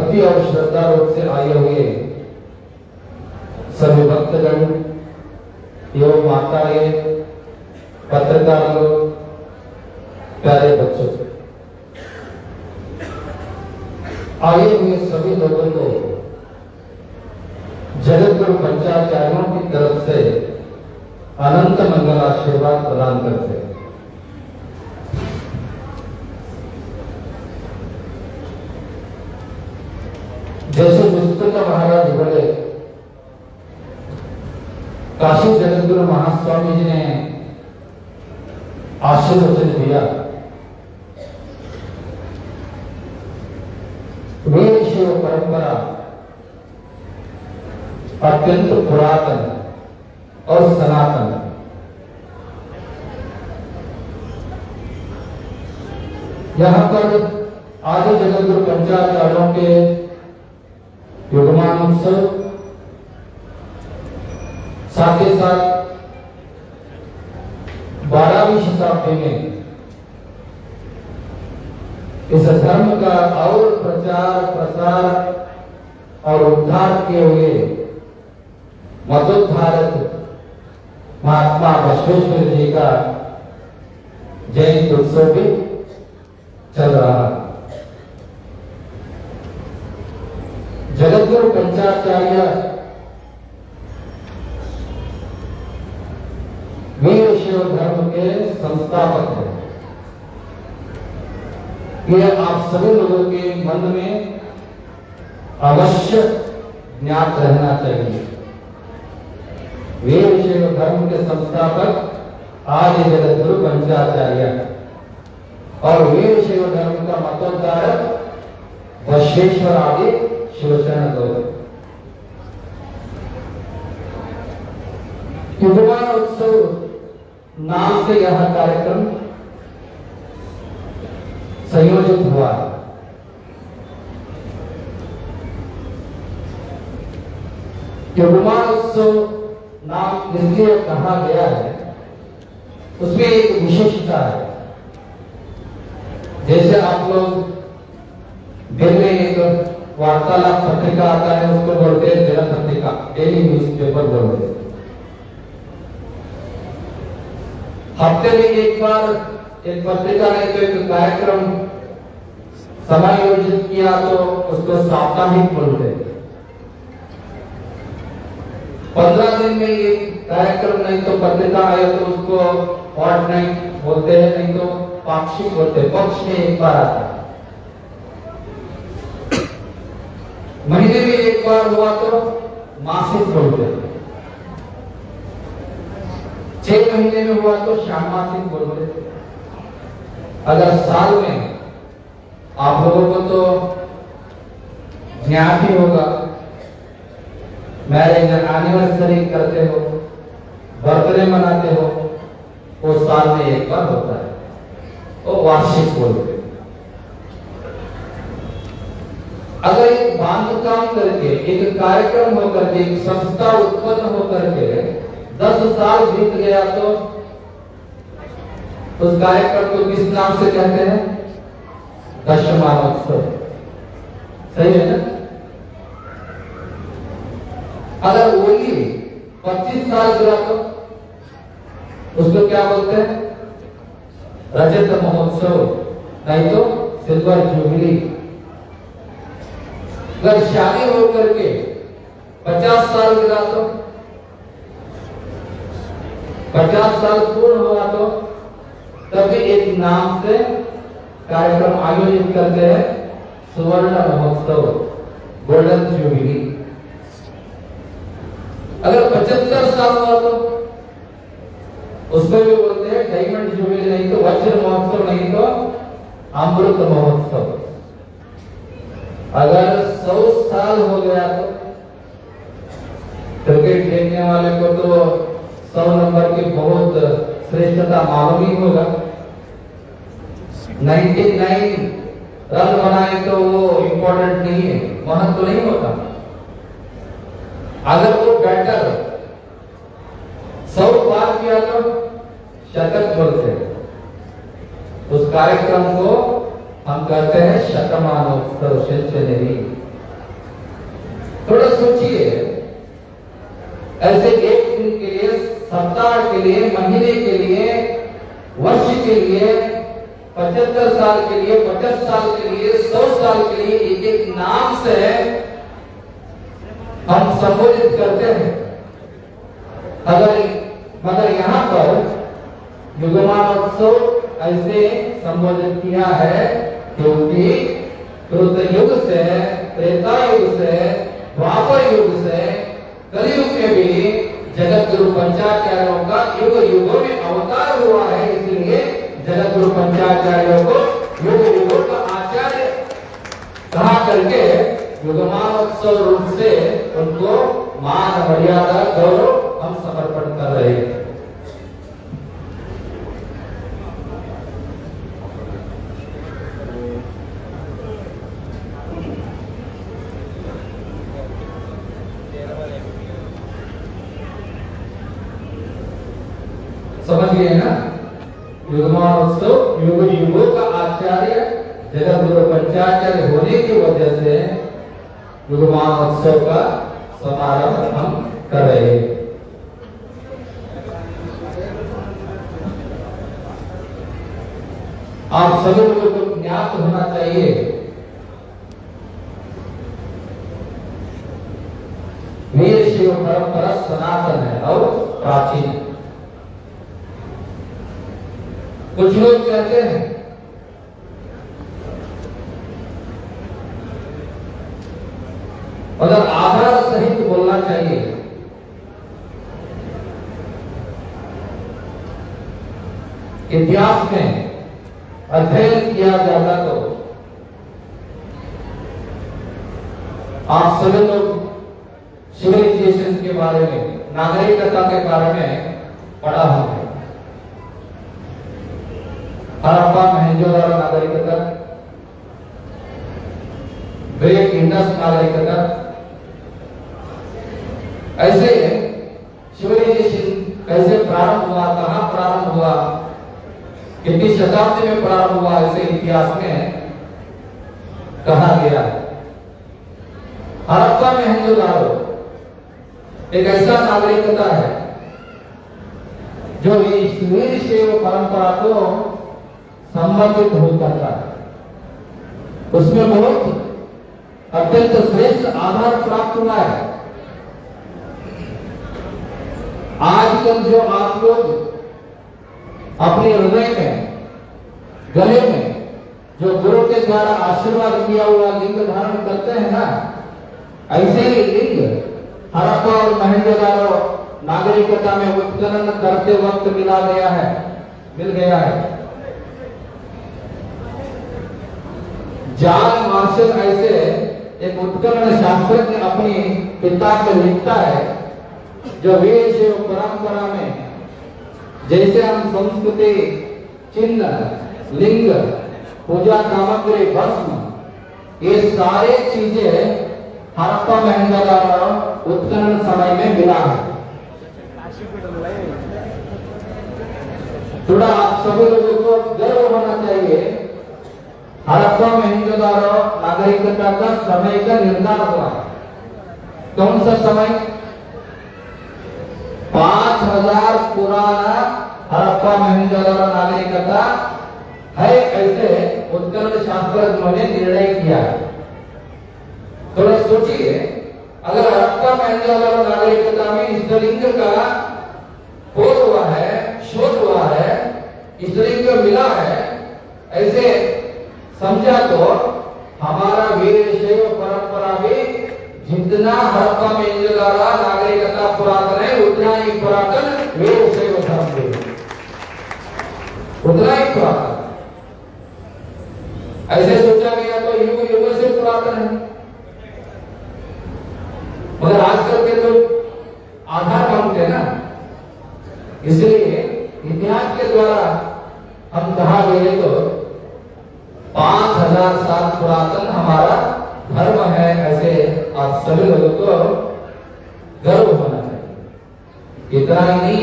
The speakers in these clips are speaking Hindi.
भक्ति और श्रद्धा रूप से आए हुए सभी भक्तगण एवं माताएं, पत्रकार लोग, प्यारे बच्चों, आए हुए सभी लोगों को जगत गुरु पंचाचार्यों की तरफ से अनंत मंगल आशीर्वाद प्रदान करते हैं। जैसे पुस्तक महाराज बोले, काशी जगतगुरु महास्वामी जी ने आशीर्वचन दिया, वीर शिव परंपरा अत्यंत पुरातन और सनातन। यहाँ पर आदि जगतगुरु पंचाचार्यों के युगमान उत्सव, साथ ही साथ 12वीं शताब्दी में इस धर्म का और प्रचार प्रसार और उद्धार किए हुए मतोद्धारक महात्मा बसवेश्वर जी का जयंती उत्सव भी चल रहा है। जगतगुरु पंचाचार्य वीर शिव धर्म के संस्थापक हैं। यह आप सभी लोगों के मन में अवश्य ज्ञात रहना चाहिए। वीर शिव धर्म के संस्थापक आदि जगतगुरु पंचाचार्य और वीर शिव धर्म का मतोद्धारक बसवेश्वर आदि शिवशरण लोग। युगमान उत्सव नाम से यह कार्यक्रम संयोजित हुआ। युगमान उत्सव नाम इसलिए कहा गया है, उसमें एक विशेषता है। जैसे आप लोग दिन में एक वार्तालाप पत्रिका आता है, उसको बोलते हैं दिनपत्रिका पत्रिका, डेली न्यूज़पेपर बोलते हैं। हफ्ते में एक बार एक पत्रिका ने तो एक कार्यक्रम समायोजित किया तो उसको साप्ताहिक बोलते हैं। 15 दिन में एक कार्यक्रम नहीं तो पत्रिका आए तो उसको फॉर्टनाइट बोलते हैं, नहीं तो पाक्षिक बोलते हैं, पक्ष में एक बार आता है। महीने में एक बार हुआ तो मासिक बोलते हैं, 6 महीने में हुआ तो षाण्मासिक बोलते हैं। अगर साल में आप लोगों को तो ज्ञात ही होगा, मैरिज एनिवर्सरी करते हो, बर्थडे मनाते हो, वो साल में एक बार होता है, वो वार्षिक बोलते हैं। अगर एक बांधकाम करके, एक कार्यक्रम होकर के, एक संस्था उत्पन्न होकर के 10 साल बीत गया तो उस कार्यक्रम को किस नाम से कहते हैं? दशमानोत्सव। सही है ना? अगर वही 25 साल गिरा तो उसको क्या बोलते हैं? रजत महोत्सव, नहीं तो सिल्वर जुबली। अगर शादी होकर के 50 साल गिरा तो, 50 साल पूर्ण हुआ तो तभी एक नाम से कार्यक्रम आयोजित करते हैं, सुवर्ण महोत्सव, गोल्डन जुबली। अगर 75 साल हुआ तो उसको भी बोलते हैं डायमंड जुबली, नहीं तो वज्र महोत्सव, नहीं तो अमृत महोत्सव। अगर 100 साल हो गया तो क्रिकेट खेलने वाले को तो 100 नंबर की बहुत श्रेष्ठता मालूम ही होगा। 99 रन बनाए तो वो इंपॉर्टेंट नहीं है, महत्व नहीं होता। अगर वो बैटर 100 पार किया तो शतक बोलते हैं। उस कार्यक्रम को हम कहते हैं शतमानोत्सव। थोड़ा सोचिए, ऐसे एक दिन के लिए, सप्ताह के लिए, महीने के लिए, वर्ष के लिए, 75 साल के लिए, 50 साल के लिए, 100 साल के लिए एक एक नाम से हम संबोधित करते हैं। मगर यहाँ पर युगमानोत्सव ऐसे संबोधित किया है क्योंकि कृत युग से, त्रेता युग से, द्वापर युग से, कलयुग में भी जगत गुरु पंचाचार्यों का युग युगों में अवतार हुआ है। इसलिए जगत गुरु पंचाचार्यों को युग युगों का आचार्य कहा करके युगमानोत्सव रूप से उनको मान, मर्यादा, गौरव हम समर्पण कर रहे हैं। समझ गए ना? युगमानोत्सव युग युगों का आचार्य जगत गुरु पंचाचार्य होने की वजह से युगमानोत्सव का समारोह हम कर रहे हैं। आप सभी लोगों को ज्ञात होना चाहिए, वीर शिव परंपरा सनातन है और प्राचीन। कुछ लोग कहते हैं अगर आधार सहित बोलना चाहिए, इतिहास में अध्ययन किया जाता तो आप सभी लोग सिविलाइजेशन के बारे में, नागरिकता के बारे में पढ़ा होगा। हड़प्पा मोहनजोदड़ो नागरिकता, ग्रेट इंडस नागरिकता, ऐसे सिविलाइजेशन कैसे प्रारंभ हुआ, कहां प्रारंभ हुआ, कितनी शताब्दी में प्रारंभ हुआ, ऐसे इतिहास में कहा गया। हड़प्पा मोहनजोदड़ो एक ऐसा नागरिकता है जो इस वीर शैव परंपरा को संबंधित होता था। उसमें बहुत अत्यंत श्रेष्ठ आधार प्राप्त हुआ है। आजकल जो आप लोग अपने हृदय में, गले में जो गुरु के द्वारा आशीर्वाद किया हुआ लिंग धारण करते हैं ना, ऐसे ही लिंग हड़प्पा और मोहनजोदड़ो नागरिकता में उत्खनन करते वक्त मिल गया है। जॉन मार्शल ऐसे एक उत्खनन शास्त्रज्ञ अपनी किताब में लिखता है, जो वीर शैव परंपरा में जैसे हम संस्कृति, चिन्ह, लिंग, पूजा सामग्री, भस्म, ये सारे चीजें हड़प्पा मोहनजोदड़ो उत्खनन समय में मिला है। थोड़ा आप सभी लोगों को गर्व होना चाहिए, हड़प्पा मोहनजोदड़ो नागरिकता का समय का निर्धारण हुआ। कौन सा समय? 5000 पुराना हड़प्पा मोहनजोदड़ो नागरिकता है, ऐसे उत्खनन शास्त्रज्ञों ने निर्णय किया। थोड़ा सोचिए, अगर हड़प्पा मोहनजोदड़ो नागरिकता में स्त्रीलिंग का खोज हुआ है, शोध हुआ है, स्त्रीलिंग मिला है, ऐसे समझा तो हमारा वीर शैव परंपरा भी जितना हड़प्पा मोहनजोदड़ो नागरिकता पुरातन है, उतना ही पुरातन वीर शैव धर्म भी, उतना ही पुरातन। ऐसे सोचा गया तो युग युग से पुरातन है। मगर आजकल के तो आधार मांगते हैं ना, इसलिए इतिहास के द्वारा हम कहा गए तो 5000 साल पुरातन हमारा धर्म है। ऐसे आप सभी लोगों को गर्व होना चाहिए। इतना ही नहीं,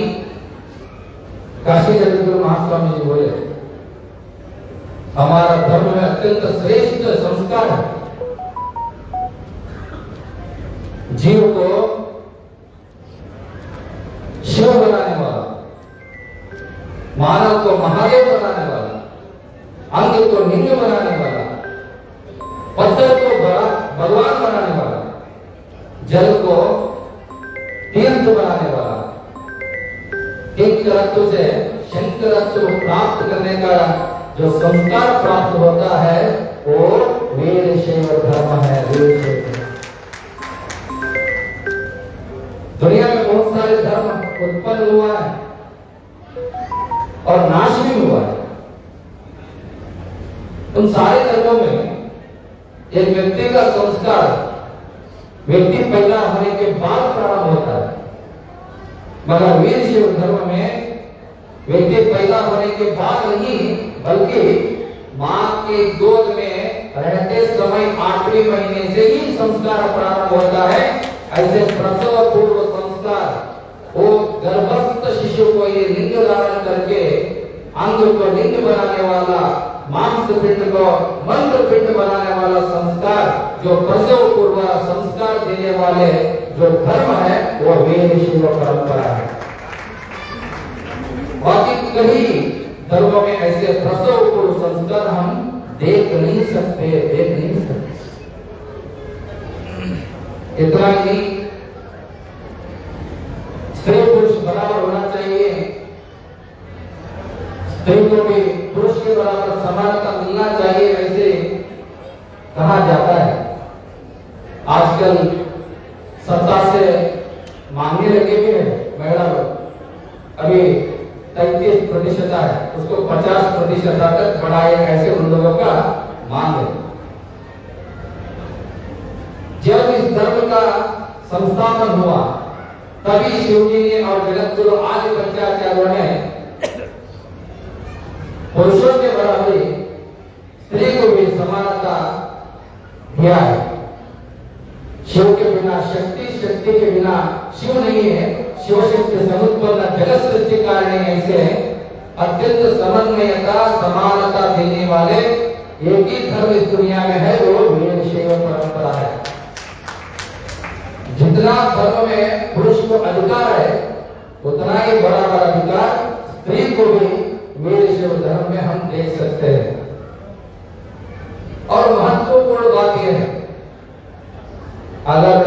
काशी जगतगुरु महास्वामी जी बोले हमारा धर्म में अत्यंत श्रेष्ठ संस्कार है। जीव को शिव बनाने वाला, मानव को महादेव बनाने वाला, अंग को लिंग बनाने वाला, पत्थर को भगवान बनाने वाला, जल को तीर्थ बनाने वाला, तीर्थत्व से शंकरत्व को प्राप्त करने का जो संस्कार प्राप्त होता है वो वीरशैव धर्म है। वीरशैव दुनिया में बहुत सारे धर्म उत्पन्न हुआ है और नाश भी हुआ है। उन सारे धर्मों में एक व्यक्ति का संस्कार व्यक्ति पैदा होने के बाद प्रारंभ होता है, मगर वीरशैव धर्म में व्यक्ति पैदा होने के बाद नहीं बल्कि मां के गोद में रहते समय 8वें महीने से ही संस्कार प्रारंभ होता है। ऐसे प्रसव पूर्व संस्कार वो गर्भस्थ शिशु को ये लिंग धारण करके अंग को लिंग बनाने वाला, मांस पिंड को मंत्र पिंड बनाने वाला संस्कार, जो प्रसव पूर्व संस्कार देने वाले जो धर्म है वो वीरशैव परंपरा है। बाकी कई धर्मों में ऐसे प्रसव पूर्व संस्कार हम देख नहीं सकते। इतना ही नहीं, स्त्री पुरुष बराबर होना चाहिए, स्त्री को भी पुरुष के बराबर समानता मिलना चाहिए, ऐसे कहा जाता है। आजकल सत्ता से मांगने लगे हुए हैं महिला लोग, अभी 33% है, उसको 50% तक बढ़ाए, ऐसे उन लोगों का मांग है। जब इस धर्म का संस्थापन हुआ तभी शिव जी ने और जगत गुरु आदि शंकराचार्यों ने पुरुषों के बराबरी स्त्री को भी समानता दिया है। शिव के बिना शक्ति, शक्ति के बिना शिव नहीं है। शिव शक्ति समुत्पन्न जगत सृष्टि कारणी ऐसे अत्यंत समन्वयता समानता देने वाले एक ही धर्म इस दुनिया में है, वो वीरशैव परंपरा है। जितना धर्म में पुरुष को अधिकार है उतना ही बड़ा अधिकार स्त्री को भी वीरशैव धर्म में हम देख सकते हैं। और महत्वपूर्ण बात यह है, अगर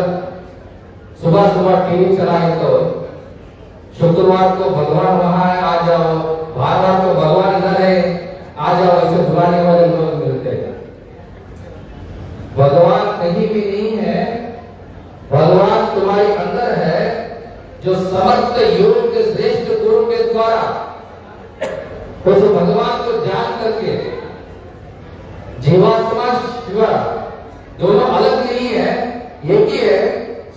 सुबह सुबह टीवी चलाए तो शुक्रवार को भगवान वहां है आ जाओ, भानुवार को भगवान इधर है आ जाओ, ऐसे बुलाने वाले लोग मिलते हैं। भगवान कहीं भी नहीं है, भगवान तुम्हारे अंदर है, जो समर्थ योग के श्रेष्ठ गुरु के द्वारा उस भगवान को जान करके जीवात्मा शिव दोनों अलग नहीं है, एक ही है।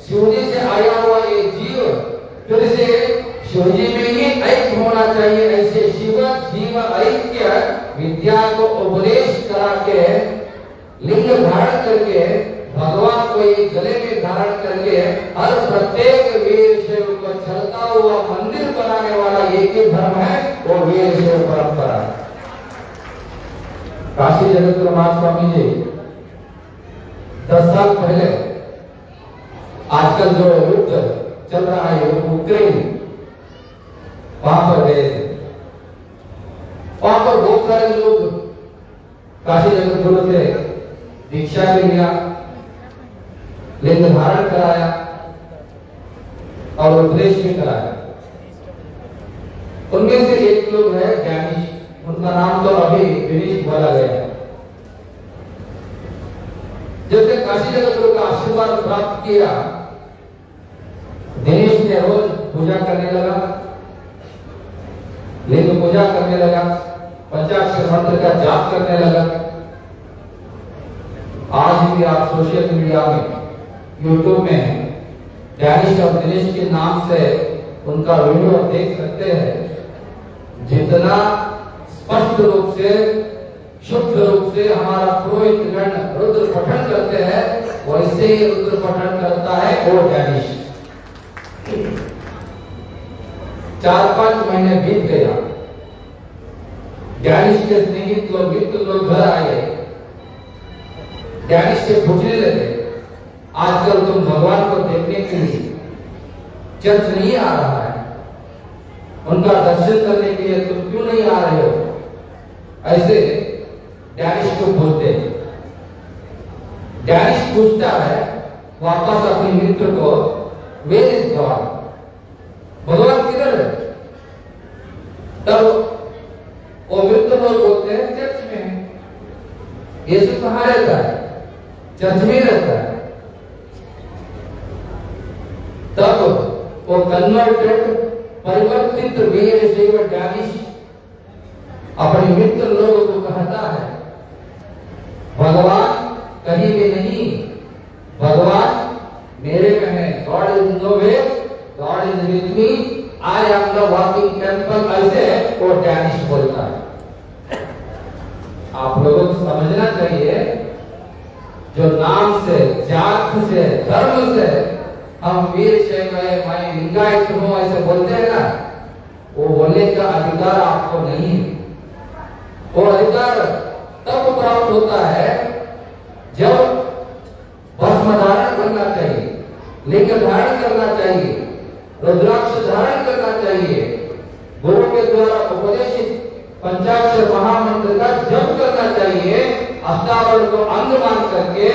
शिवजी से आया हुआ ये जीव फिर से शिवजी में ही ऐक्य होना चाहिए। ऐसे शिव जीव ऐक्य विद्या को उपदेश करा के लिंग धारण करके भगवान को एक गले में धारण करके हर प्रत्येक वीरशैव को चलता हुआ मंदिर बनाने वाला एक ही धर्म है, वो वीरशैव परंपरा है। काशी जगतगुरु महास्वामी जी 10 साल पहले आजकल जो युद्ध चल रहा है यूक्रेन, वहां पर गए थे। वहां पर बहुत सारे लोग काशी जगतगुरु से दीक्षा भी लिया, लिंग धारण कराया और उपदेश भी कराया। उनमें से एक लोग है ज्ञानी, उनका नाम तो अभी विनीश बोला गया है। जैसे काशी जगतगुरु का आशीर्वाद प्राप्त किया, दिनेश ने रोज पूजा करने लगा, लिंग पूजा करने लगा, पंचाक्षर मंत्र का जाप करने लगा। आज भी आप सोशल मीडिया में यूट्यूब में डैनिश और दिनेश के नाम से उनका वीडियो देख सकते हैं। जितना स्पष्ट रूप से शुद्ध रूप से हमारा पुरोहित गण रुद्र पठन करते हैं, वैसे ही रुद्र पठन करता है वो डैनिश। 4-5 महीने बीत गया, डैनिश के स्नेहित लोग मित्र लोग घर आए, डैनिश से पूछने लगे आजकल तुम भगवान को देखने के लिए चर्च नहीं आ रहा है, उनका दर्शन करने के लिए तुम क्यों नहीं आ रहे हो? ऐसे डैनिश को बोलते हैं। डैनिश पूछता है वापस अपने मित्र को, वेयर इज गॉड? भगवान किधर है? तब वो मित्र लोग बोलते हैं चर्च में है। यीशु कहाँ रहता है? चर्च में रहता है। तब वो कन्वर्टेड परिवर्तित वीरशैव डैनिश अपने मित्र लोगों को कहता है, भगवान कहीं भी नहीं, भगवान मेरे में है। God is nowhere, God is with me, I am the walking temple. ऐसे वो डैनिश बोलता है। आप लोगों को समझना चाहिए, जो नाम से, जात से, धर्म से हम वीरशैव है, मैं लिंगायत हूं ऐसे बोलते हैं ना, वो बोलने का अधिकार आपको नहीं है। वो अधिकार तब प्राप्त होता है जब भस्म धारण करना चाहिए, लिंग धारण करना चाहिए, रुद्राक्ष धारण करना चाहिए, गुरु के द्वारा उपदेशित पंचाक्षर महामंत्र का जप करना चाहिए, अष्टावरण को अंग मान करके,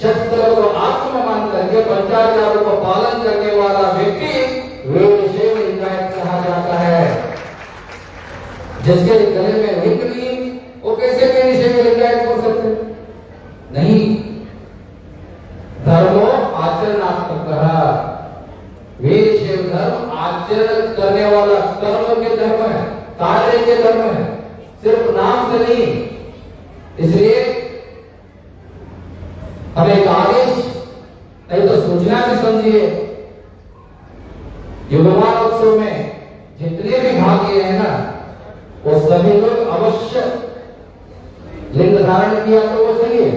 शस्त्र को आत्मा मान करके, पंचाचारों को पालन करने वाला व्यक्ति वीरशैव लिंगायत कहा जाता है। जिसके गले में लिंग नहीं, वो कैसे वीरशैव लिंगायत हो सकते? नहीं। धर्मो आचरणात्मक कहा, वीरशैव धर्म आचरण करने वाला कर्म के धर्म है, कार्य के धर्म है, सिर्फ नाम से नहीं। इसलिए हमें एक आदेश नहीं तो सूचना भी समझिए, युगमान उत्सव में जितने भी भाग लिए हैं ना, वो सभी लोग अवश्य लिंग धारण किया तो वो सही है।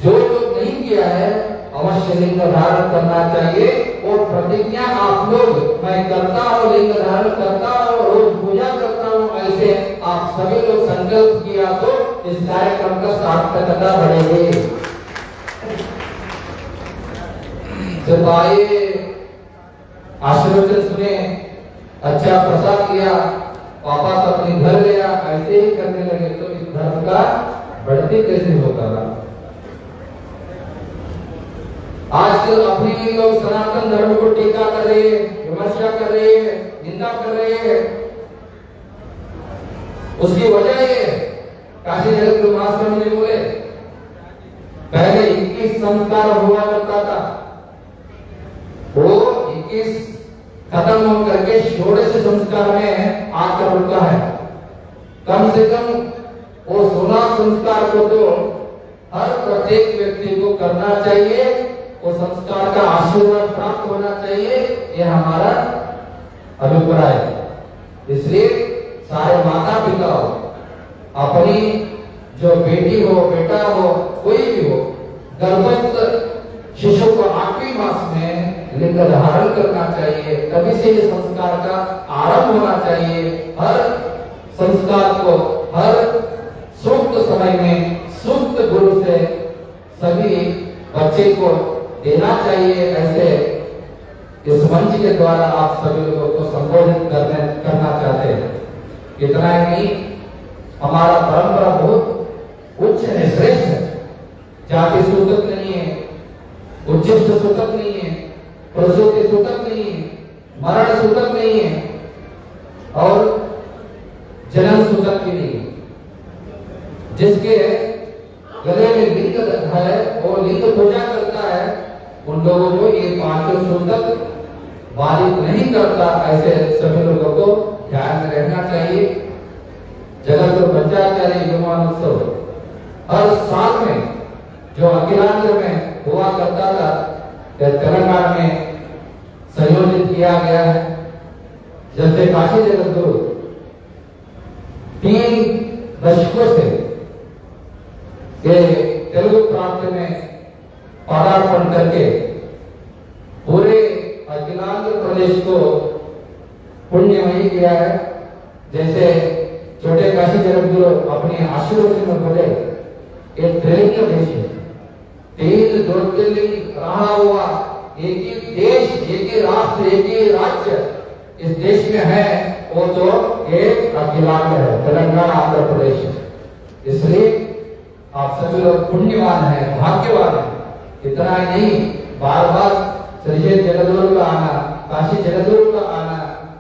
जो लोग नहीं किया है अवश्य लिंग धारण करना चाहिए। और प्रतिज्ञा आप लोग, मैं करता हूँ, लिंग धारण करता हूँ, रोज पूजा करता हूँ, ऐसे आप सभी लोग संकल्प किया तो इस कार्यक्रम का सार्थकता बढ़ेगी। जब आए, आशीर्वचन सुने, अच्छा प्रसाद किया, वापस अपने घर गया, ऐसे ही करने लगे तो इस धर्म का बढ़ती कैसे होगा? आजकल अपने ही लोग सनातन धर्म को टीका कर रहे हैं, विमर्शा कर रहे हैं, निंदा कर रहे हैं। उसकी वजह ये काशी जगत गुरु महाराज जी बोले, पहले 21 संस्कार हुआ करता था, वो 21 खत्म हो करके 16 संस्कार में आकर रुका है। कम से कम वो 16 संस्कार को तो हर प्रत्येक व्यक्ति को करना चाहिए, वो संस्कार का आशीर्वाद प्राप्त होना चाहिए, ये हमारा अभिप्राय है। इसलिए सारे माता पिता हो, अपनी जो बेटी हो, बेटा हो, कोई भी हो, गर्भस्थ शिशु को 8वें मास में लिंग धारण करना चाहिए। तभी से ये संस्कार का आरंभ होना चाहिए। हर संस्कार को हर सूक्त समय में सूक्त गुरु से सभी बच्चे को देना चाहिए। ऐसे इस मंच के द्वारा आप सभी लोगों को संबोधित करना चाहते हैं। इतना ही नहीं, हमारा परंपरा बहुत उच्च है, श्रेष्ठ है। जाति सूतक नहीं है, उच्चिष्ट सूतक नहीं है, प्रसूति सूतक नहीं है, मरण सूतक नहीं है और जन्म सूतक भी नहीं है। जिसके गले में लिंग है, वो लिंग पूजा करता है, उन लोगों को ये 5 सूतक बाधित नहीं करता। ऐसे सभी लोगों को ध्यान में रहना चाहिए। जगत गुरु पंचाचार्य युगमान उत्सव हर साल में जो अखिलांध्र में हुआ करता था, तेलंगाना में संयोजित किया गया है। जैसे काशी जगत गुरु 3 दशकों से ये तेलुगु प्रांत में पदार्पण करके पूरे अखिलांध्र प्रदेश को पुण्यमयी किया है। जैसे छोटे काशी जगत गुरु अपने आशीर्वाद में बोले, एक त्रिलिंग देश है, 3 दो ज्योतिर्लिंग रहा हुआ एक ही देश, एक ही राष्ट्र, एक ही राज्य इस देश में है, वो तो एक अखिलांड है, तेलंगाना आंध्र प्रदेश। इसलिए आप सभी लोग पुण्यवान हैं, भाग्यवान हैं। इतना ही नहीं, बार बार श्री जगद्गुरु का आना, काशी जगद्गुरु का आना,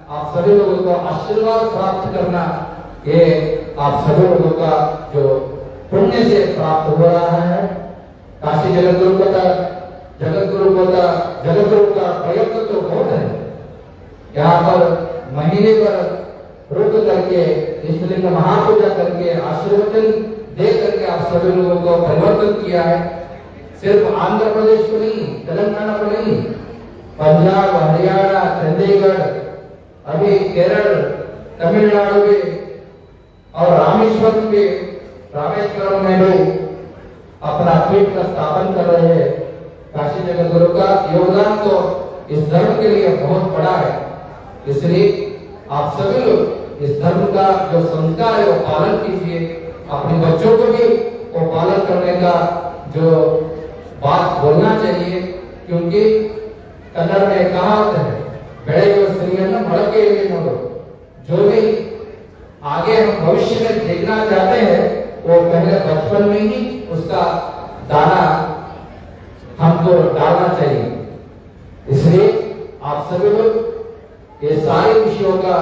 आप सभी लोगों को आशीर्वाद प्राप्त करना, ये आप सभी लोगों का जो पुण्य से प्राप्त हो रहा है। काशी जगद्गुरु का प्रयत्न तो बहुत है। यहाँ पर महीने पर रुक करके इष्टलिंग महापूजा करके आशीर्वचन दे करके आप सभी लोगों को परिवर्तन किया है। सिर्फ आंध्र प्रदेश को नहीं, तेलंगाना को नहीं, पंजाब, हरियाणा, चंडीगढ़, अभी केरल, तमिलनाडु में और रामेश्वरम में भी अपना पीठ का स्थापन कर रहे हैं। काशी जगद्गुरु का योगदान तो इस धर्म के लिए बहुत बड़ा है। इसलिए आप सभी लोग इस धर्म का जो संस्कार है वो पालन कीजिए। अपने बच्चों को भी वो पालन करने का जो बात बोलना चाहिए, क्योंकि कन्नड़ में कहावत है, बेड़े स्त्रियों मड़के नोडो। जो भी आगे हम भविष्य में देखना चाहते हैं वो पहले बचपन में ही उसका दाना हमको डालना चाहिए। इसलिए आप सभी लोग ये सारे विषयों का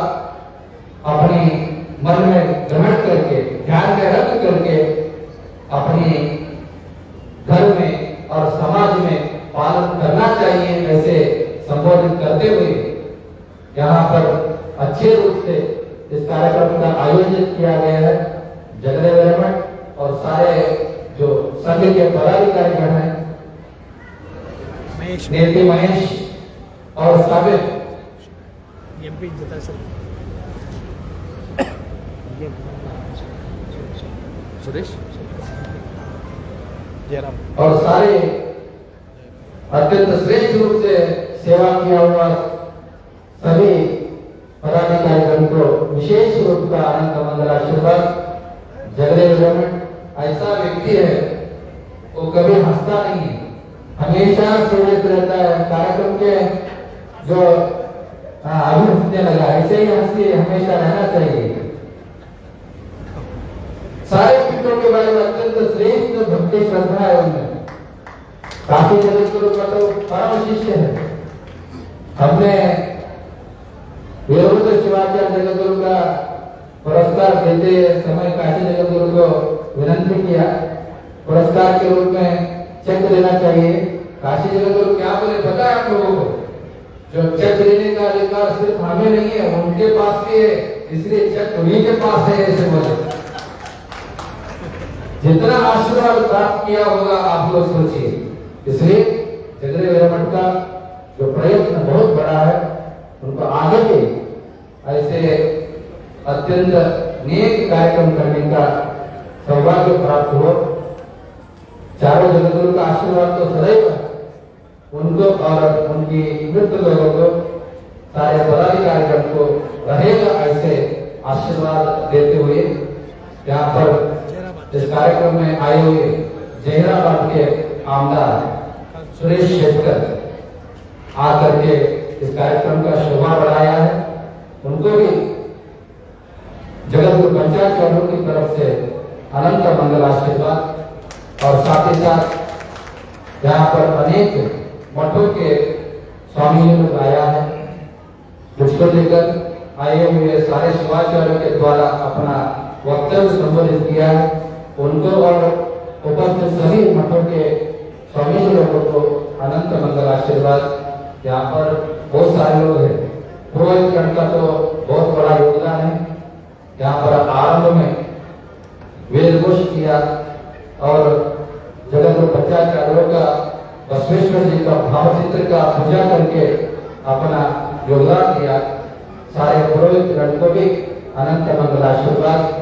अपने मन में ग्रहण करके, ध्यान में रख करके अपने घर में और समाज में पालन करना चाहिए। ऐसे संबोधित करते हुए यहाँ पर अच्छे रूप से इस कार्यक्रम का आयोजित किया गया है। जगदेव रेमंड और सारे जो संघ के पदाधिकारी गण हैं, नेती महेश और साबित सुरेश और सारे अत्यंत श्रेष्ठ रूप से सेवा किया हुआ सभी पदाधिकारीगण को विशेष रूप का अनंत मंगल आशीर्वाद। जगदेव रेमंड ऐसा व्यक्ति है, वो कभी हंसता नहीं है, हमेशा सीरियस रहता है। कार्यक्रम के जो अभी हंसने लगा, ऐसे ही हंसी हमेशा रहना चाहिए। सारे पीठों के बारे में अत्यंत श्रेष्ठ भक्ति श्रद्धा है उनमें। काशी जगद्गुरु का तो परम शिष्य है। हमने वीरभद्र शिवाचार्य जगद्गुरु का पुरस्कार देते समय काशी जगद्गुरु को विनंती किया, पुरस्कार के रूप में चेक देना चाहिए। काशी जगद्गुरु क्या बोले पता है आप लोगों को? जो चेक देने का अधिकार सिर्फ हमें नहीं है, उनके पास भी है, इसलिए चेक उन्हीं के पास है, ऐसे बोले। जितना आशीर्वाद प्राप्त किया होगा आप लोग सोचिए। इसलिए जगदेव रेमंड का जो प्रयत्न बहुत बड़ा है, उनको आगे भी ऐसे अत्यंत नेक कार्यक्रम करने का सौभाग्य प्राप्त हो। चारों जगद्गुरु का आशीर्वाद तो सदैव उनको और उनकी मृत लोगों को, सारे पदाधिकारीगण को रहेगा। ऐसे आशीर्वाद देते हुए यहाँ पर इस कार्यक्रम में आए हुए जहीराबाद के आमदार सुरेश शेखर आकर के इस कार्यक्रम का शोभा बढ़ाया है। उनको भी जगद्गुरु पंचायत चौधरी की तरफ से अनंत मंगल आशीर्वाद। और साथ ही साथ यहाँ पर अनेक मठों के स्वामी जी लोग आया है, जिसको लेकर आए हुए सारे शिवाचार्यों के द्वारा अपना वक्तव्य संबोधित किया है। उनको और उपस्थित सभी मठों के स्वामी जी लोगों को अनंत मंगल आशीर्वाद। यहाँ पर बहुत सारे लोग हैं, पुरोहित गण का तो बहुत बड़ा योगदान है। यहाँ पर आरंभ में वेद घोष किया और जगद्गुरु पंचाचार्यों का बसवेश्वर जी का भाव चित्र का पूजा करके अपना योगदान दिया। सारे पुरोहित गण को भी अनंत मंगल आशीर्वाद।